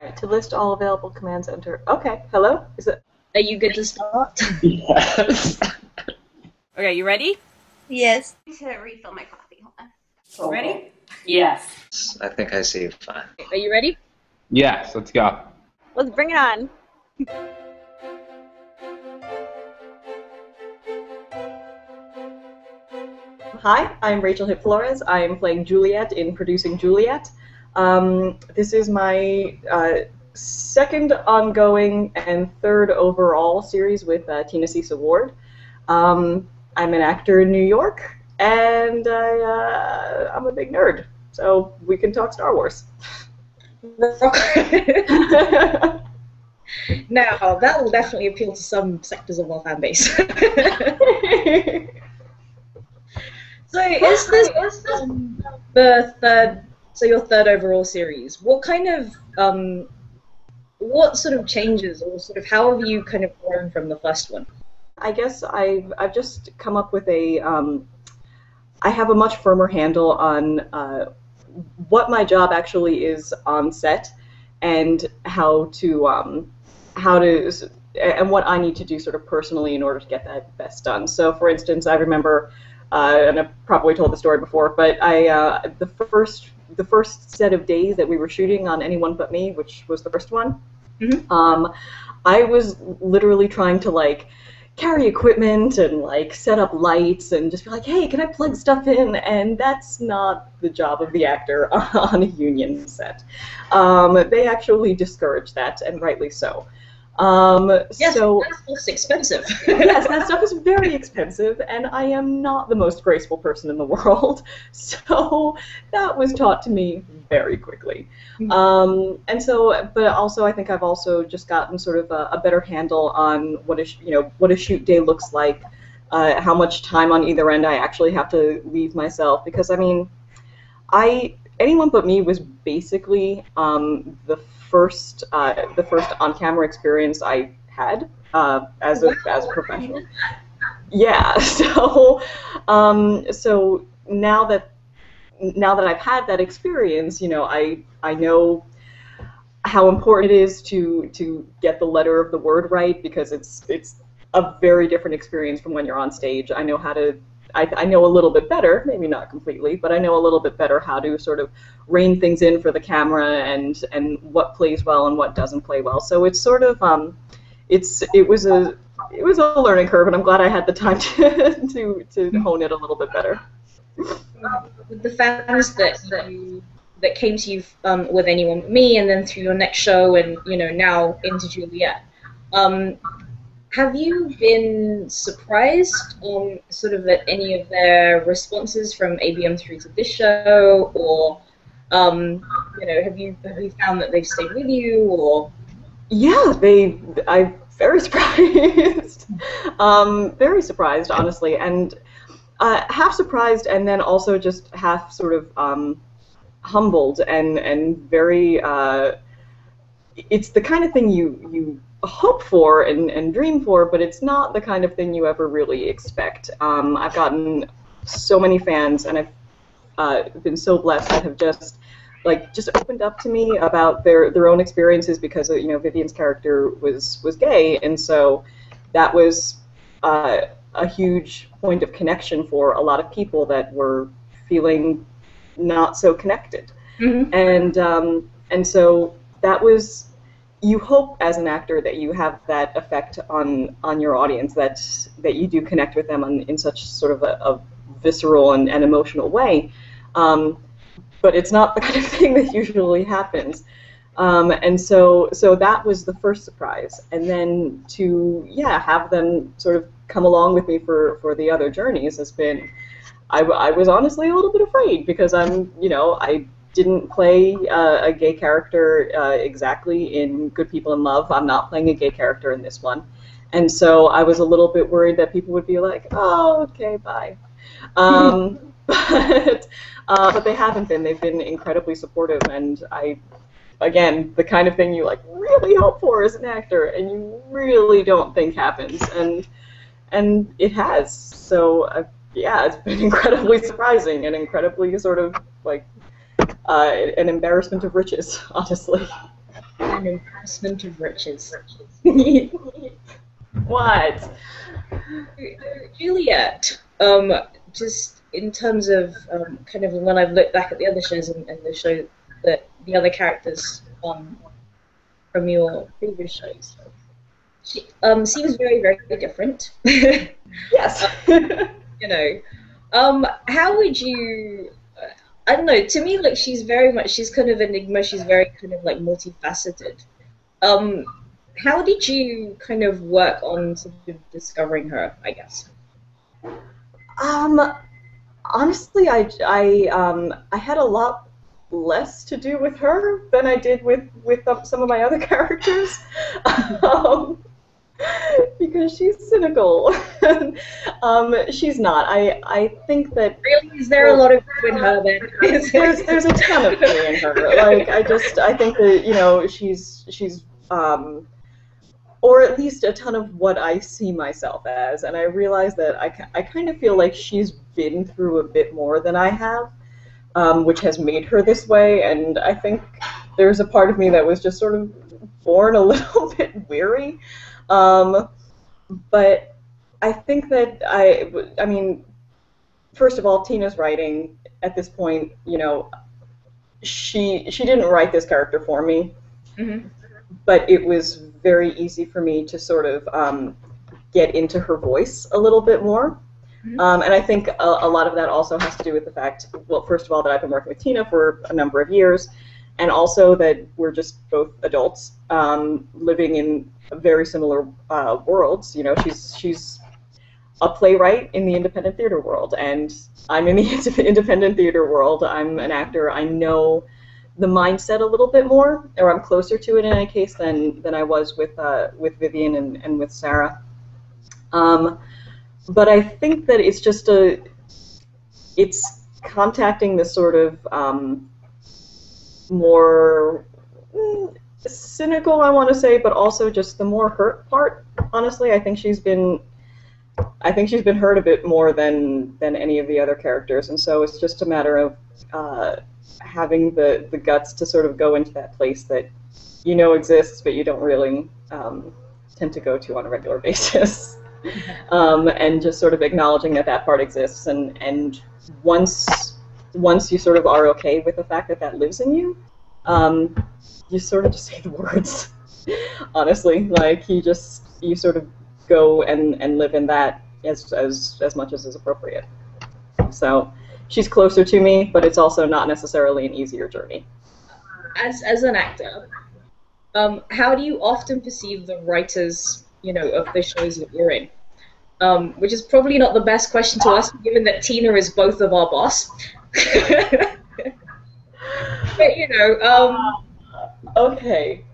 To list all available commands, enter. Okay, hello? Is it? Are you good to start? Yes. Okay, you ready? Yes. I need to refill my coffee. Hold on. Ready? Yes. I think I see you fine. Are you ready? Yes, let's go. Let's bring it on. Hi, I'm Rachael Hip-Flores. I am playing Juliet in Producing Juliet. This is my second ongoing and third overall series with Tina Cease Award. I'm an actor in New York, and I'm a big nerd, so we can talk Star Wars. Now, that will definitely appeal to some sectors of our fan base. So, is this the third? So, your third overall series. What kind of what sort of changes, or sort of how have you kind of grown from the first one? I guess I've just come up with a I have a much firmer handle on what my job actually is on set, and how to and what I need to do sort of personally in order to get that best done. So, for instance, I remember, and I've probably told the story before, but the first set of days that we were shooting on Anyone But Me, which was the first one, I was literally trying to carry equipment and set up lights and just be like, hey, can I plug stuff in? And that's not the job of the actor on a union set. They actually discourage that, and rightly so. Yes, so that stuff's expensive. Yes, that stuff is very expensive, and I am not the most graceful person in the world, so that was taught to me very quickly. And so, but also I think I've also just gotten sort of a better handle on what a shoot day looks like, how much time on either end I actually have to leave myself, because I mean, Anyone But Me was basically the first on-camera experience I had as a professional. Yeah. So so now that I've had that experience, I know how important it is to get the letter of the word right, because it's a very different experience from when you're on stage. I know how to. I know a little bit better, maybe not completely, but I know a little bit better how to sort of rein things in for the camera and what plays well and what doesn't play well. So it's sort of it was a learning curve, and I'm glad I had the time to hone it a little bit better. The fans that came to you with Anyone But Me, and then through your next show, and now into Juliet. Have you been surprised sort of at any of their responses from ABM through to this show, or have you found that they've stayed with you, or? Yeah, I'm very surprised, very surprised, honestly, and half surprised, and then also just half sort of humbled and very. It's the kind of thing you hope for and dream for, but it's not the kind of thing you ever really expect. I've gotten so many fans, and I've been so blessed that have just opened up to me about their own experiences, because Vivian's character was gay, and so that was a huge point of connection for a lot of people that were feeling not so connected. Mm-hmm. And so that was. You hope as an actor that you have that effect on your audience, that you do connect with them in such sort of a visceral and emotional way, but it's not the kind of thing that usually happens, and so that was the first surprise, and then to have them sort of come along with me for the other journeys has been. I was honestly a little bit afraid, because I didn't play a gay character exactly in Good People in Love. I'm not playing a gay character in this one. And so I was a little bit worried that people would be like, oh, okay, bye. But they haven't been. They've been incredibly supportive, and again, the kind of thing you really hope for as an actor, and you really don't think happens, and it has. So yeah, it's been incredibly surprising and incredibly sort of an embarrassment of riches, honestly. an embarrassment of riches. What? Juliet, just in terms of kind of when I've looked back at the other shows and the show that the other characters from your previous shows, she seems very, very different. Yes. You know, how would you? I don't know. To me, like she's kind of enigma. She's very kind of like multifaceted. How did you kind of work on sort of discovering her, I guess? Honestly, I had a lot less to do with her than I did with some of my other characters, because she's cynical. She's not. I think that Really, is there a lot of good in her then? there's a ton of me in her. Like I think that she's or at least a ton of what I see myself as, and I realize that I kind of feel like she's been through a bit more than I have, which has made her this way, and I think there's a part of me that was just sort of born a little bit weary, but I think that I mean, first of all, Tina's writing at this point, she didn't write this character for me. Mm-hmm. But it was very easy for me to sort of get into her voice a little bit more. Mm-hmm. And I think a lot of that also has to do with the fact, well, first of all, that I've been working with Tina for a number of years, and also that we're just both adults living in very similar worlds. She's a playwright in the independent theater world, and I'm in the independent theater world. I'm an actor. I know the mindset a little bit more, or I'm closer to it in any case than I was with Vivian and with Sarah. But I think that it's just it's contacting this sort of more cynical, I want to say, but also just the more hurt part. Honestly, I think she's been hurt a bit more than any of the other characters, and so it's just a matter of having the guts to sort of go into that place that exists, but you don't really tend to go to on a regular basis, and just sort of acknowledging that part exists, and once you sort of are okay with the fact that lives in you, you sort of just say the words. Honestly, like you sort of go and live in that as much as is appropriate. So she's closer to me, but it's also not necessarily an easier journey. As an actor, how do you often perceive the writers, of the shows that you're in? Which is probably not the best question to ask, given that Tina is both of our boss. But okay.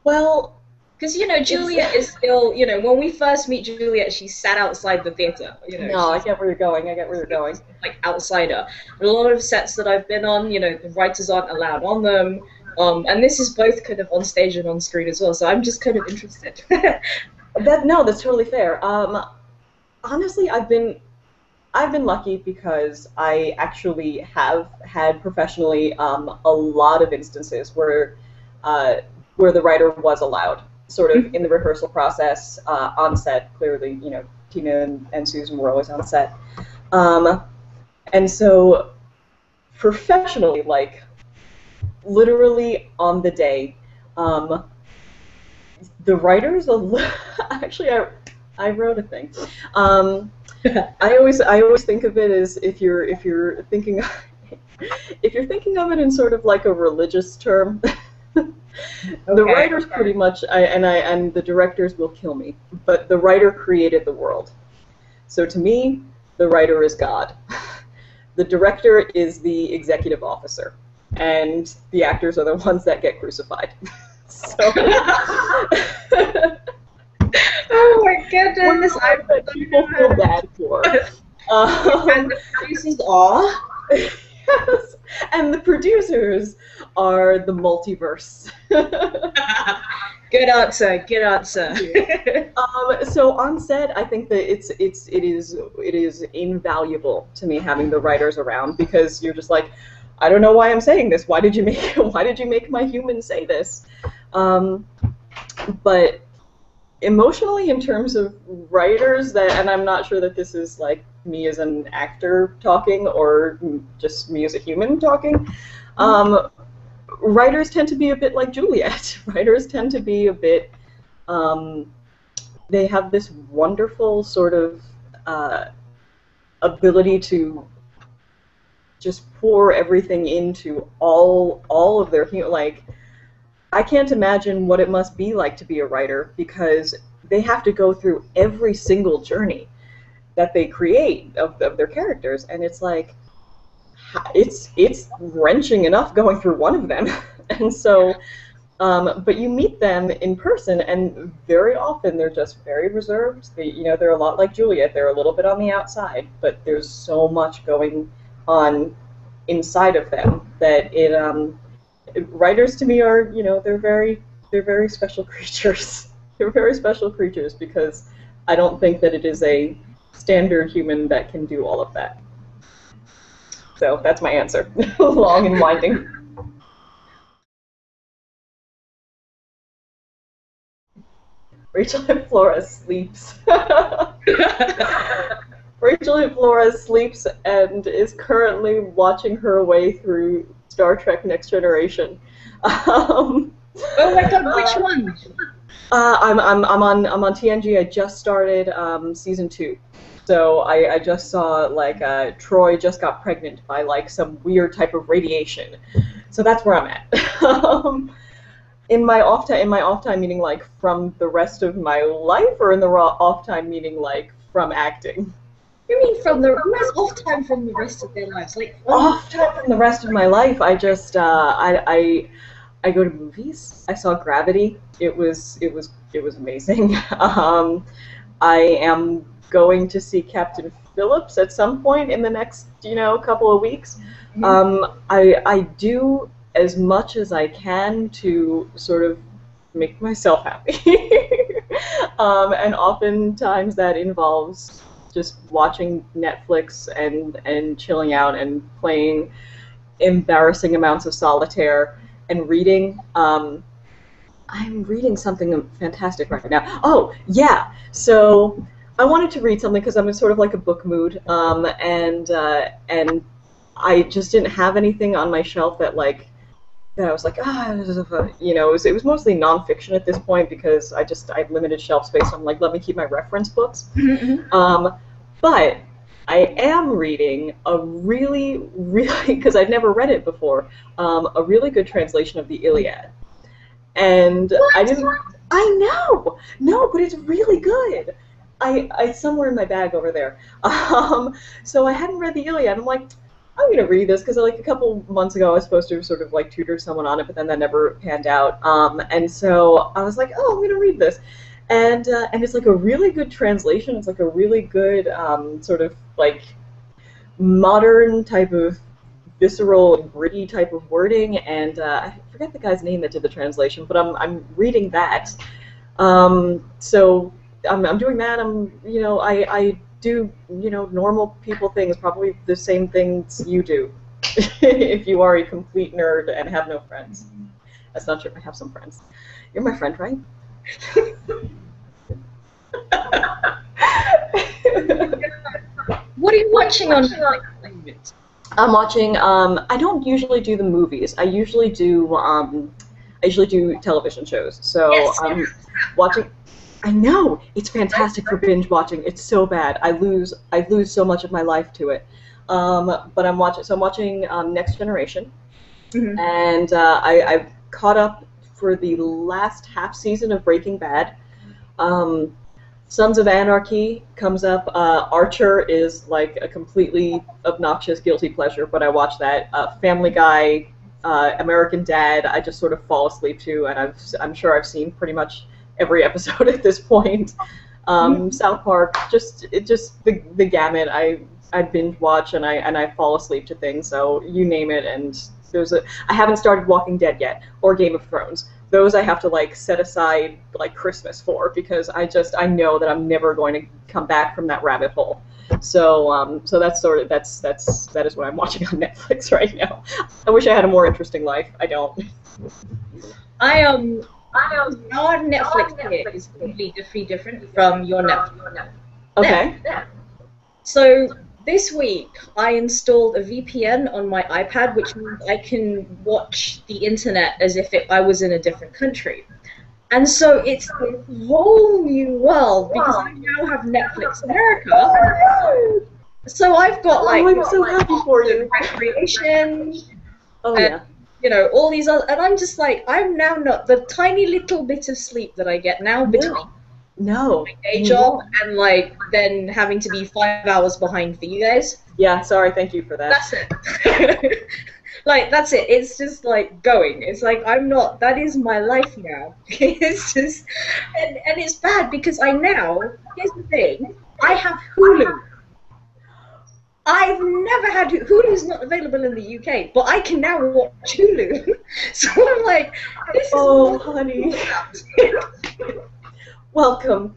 Well, because Juliet is still, when we first meet Juliet, she sat outside the theater. No, I get where you're going. Like outsider. A lot of sets that I've been on, the writers aren't allowed on them, and this is both kind of on stage and on screen as well. So I'm just kind of interested. That's totally fair. Honestly, I've been lucky because I actually have had professionally a lot of instances where the writer was allowed, sort of in the rehearsal process, on set. Clearly, Tina and Susan were always on set, and so professionally, like literally on the day, the writers. Actually, I wrote a thing. I always think of it as if you're thinking of it in sort of like a religious term. The writers pretty much, and the directors will kill me, but the writer created the world. So to me, the writer is God. The director is the executive officer, and the actors are the ones that get crucified. So. Oh my goodness! That people feel bad for. And the producers are. Yes, and the producers are the multiverse. Good answer. Good answer. So on set, I think that it is invaluable to me having the writers around, because you're just like, I don't know why I'm saying this. Why did you make my human say this? But emotionally, in terms of writers, and I'm not sure that this is like me as an actor talking or just me as a human talking, writers tend to be a bit like Juliet. Writers tend to be a bit, they have this wonderful sort of ability to just pour everything into all of their, like, I can't imagine what it must be like to be a writer, because they have to go through every single journey that they create of their characters, and it's like, it's wrenching enough going through one of them. And so, but you meet them in person, and very often they're just very reserved. They're a lot like Juliet. They're a little bit on the outside, but there's so much going on inside of them that writers to me are, they're very special creatures. They're very special creatures, because I don't think that it is a standard human that can do all of that. So that's my answer. Long and winding. Rachael Hip-Flores sleeps. Rachael Hip-Flores sleeps and is currently watching her way through Star Trek Next Generation. Oh my god, which one? I'm on TNG. I just started season 2. So I just saw, like, Troy just got pregnant by, like, some weird type of radiation. So that's where I'm at. In my off time meaning, like, from the rest of my life, or in the off time meaning, like, from acting? You mean from the off time from the rest of their lives? Like off time from the rest of my life. I just I go to movies. I saw Gravity. It was amazing. I am going to see Captain Phillips at some point in the next, couple of weeks. I do as much as I can to sort of make myself happy. And oftentimes that involves just watching Netflix and chilling out and playing embarrassing amounts of solitaire and reading. I'm reading something fantastic right now. Oh, yeah. So I wanted to read something because I'm in sort of like a book mood, and I just didn't have anything on my shelf that I was like, it was mostly nonfiction at this point, because I have limited shelf space. So I'm like, let me keep my reference books. But I am reading a really, because I'd never read it before, a really good translation of the Iliad. And what? I know! No, but it's really good. I somewhere in my bag over there. So I hadn't read the Iliad. I'm like, I'm going to read this, because like a couple months ago I was supposed to sort of like tutor someone on it, but then that never panned out. And so I was like, oh, I'm going to read this. And it's like a really good translation. It's like a really good sort of like modern type of visceral and gritty type of wording. And I forget the guy's name that did the translation, but I'm reading that. So I'm doing that. I do, normal people things, probably the same things you do, if you are a complete nerd and have no friends. That's not true. I have some friends. You're my friend, right? What are you watching on Netflix? I'm watching. I don't usually do the movies. I usually do television shows. So Yes. I'm watching. I know, it's fantastic for binge watching. It's so bad. I lose so much of my life to it. But I'm watching Next Generation, and I've caught up for the last half season of Breaking Bad. Sons of Anarchy comes up. Archer is like a completely obnoxious guilty pleasure, but I watch that. Family Guy, American Dad, I just sort of fall asleep to, and I'm sure I've seen pretty much every episode at this point. South Park, just the gamut. I binge watch and I fall asleep to things. So you name it, and I haven't started Walking Dead yet or Game of Thrones. Those I have to like set aside like Christmas for, because I know that I'm never going to come back from that rabbit hole. So that is what I'm watching on Netflix right now. I wish I had a more interesting life. I don't. our Netflix here is completely different from your Netflix. Okay. So this week I installed a VPN on my iPad, which means I can watch the internet as if I was in a different country. And so it's a whole new world because I now have Netflix America. So I've got like I'm so happy for you. recreation. Oh and, yeah. You know, all these other, and I'm just like, I'm now not the tiny little bit of sleep that I get now between No. my day job and like then having to be 5 hours behind for you guys. Yeah. Sorry. Thank you for that. That's it. Like, that's it. It's just like going. It's like I'm not. That is my life now. It's just, and it's bad because here's the thing. I have Hulu. I've never had Hulu's not available in the UK, but I can now watch Hulu. So I'm like, this is Oh, honey. Welcome.